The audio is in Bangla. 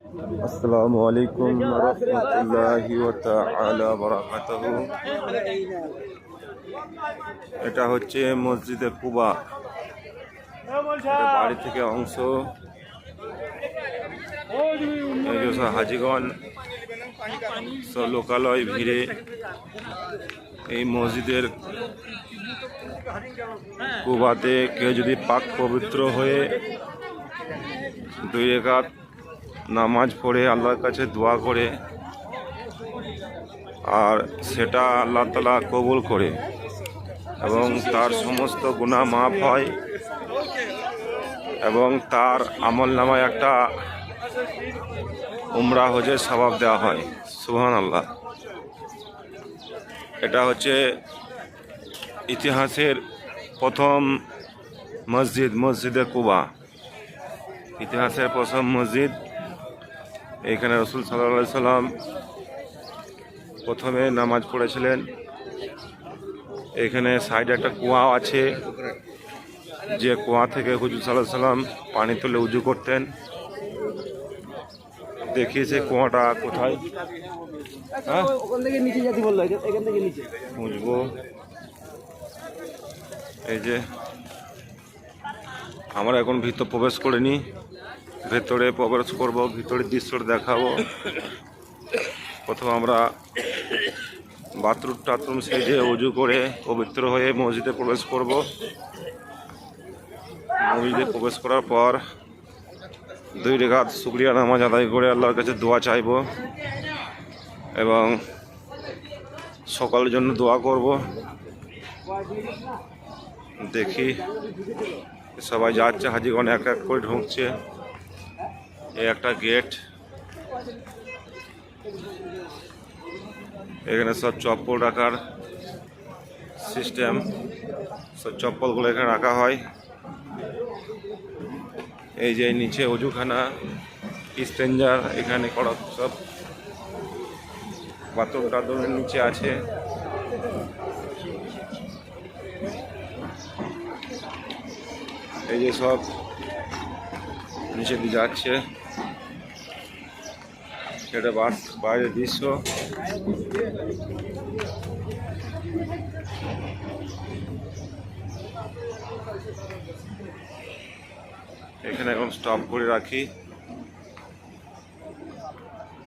আসসালামু আলাইকুম রাহমাতুল্লাহি ওয়া তাআলা বারাকাতুহু। এটা হচ্ছে মসজিদে কুবা। এটা বাড়ি থেকে অংশ। এই যে সব হাজিগণ সব লোকালয় ভিড়ে এই মসজিদের কুবাতে কেউ যদি পাক পবিত্র হয়ে 2 রাকাত নামাজ পড়ে আল্লাহর কাছে দোয়া করে আর সেটা আল্লাহ তাআলা কবুল করে এবং তার সমস্ত গুনাহ মাফ হয় এবং তার আমলনামায় একটা উমরা হজের সওয়াব দেওয়া হয়। সুবহানাল্লাহ। এটা হচ্ছে ইতিহাসের প্রথম মসজিদে কুবা। ইতিহাসের প্রথম মসজিদ। এখানে রাসূল সাল্লাল্লাহু আলাইহি সাল্লাম প্রথমে নামাজ পড়েছিলেন। এখানে সাইডে একটা কুয়া আছে, যে কুয়া থেকে হুজুর সাল্লাল্লাহু আলাইহি সাল্লাম পানি তুলে উজু করতেন। দেখিয়েছে কুয়াটা কোথায়। ওখান থেকে নিচে যেতে বললো, এখান থেকে নিচে বুঝবো। এই যে আমরা এখন ভিতর প্রবেশ করিনি, ভেতরে প্রবেশ করব, ভিতরের দৃশ্যটা দেখাবো। প্রথম আমরা বাথরুম সেজে উজু করে পবিত্র হয়ে মসজিদে প্রবেশ করব। মসজিদে প্রবেশ করার পর 2 রাকাত শুকরিয়া নামাজ আদায় করে আল্লাহর কাছে দোয়া চাইব এবং সকালের জন্য দোয়া করব। দেখি সবাই যাচ্ছে, হাজিগণ এক এক করে ঢুকছে। এই একটা গেট। এখানে সব চপ্পল রাখার সিস্টেম, সব চপ্পলগুলো এখানে রাখা হয়। এই যে নিচে অজুখানা, স্ট্রেঞ্জার এখানে করা, সব বাথরুমের নিচে আছে। এই যে সব নিচে দিয়ে যাচ্ছে। এটা বাইরের দৃশ্য। এখানে এখন স্টপ করে রাখি।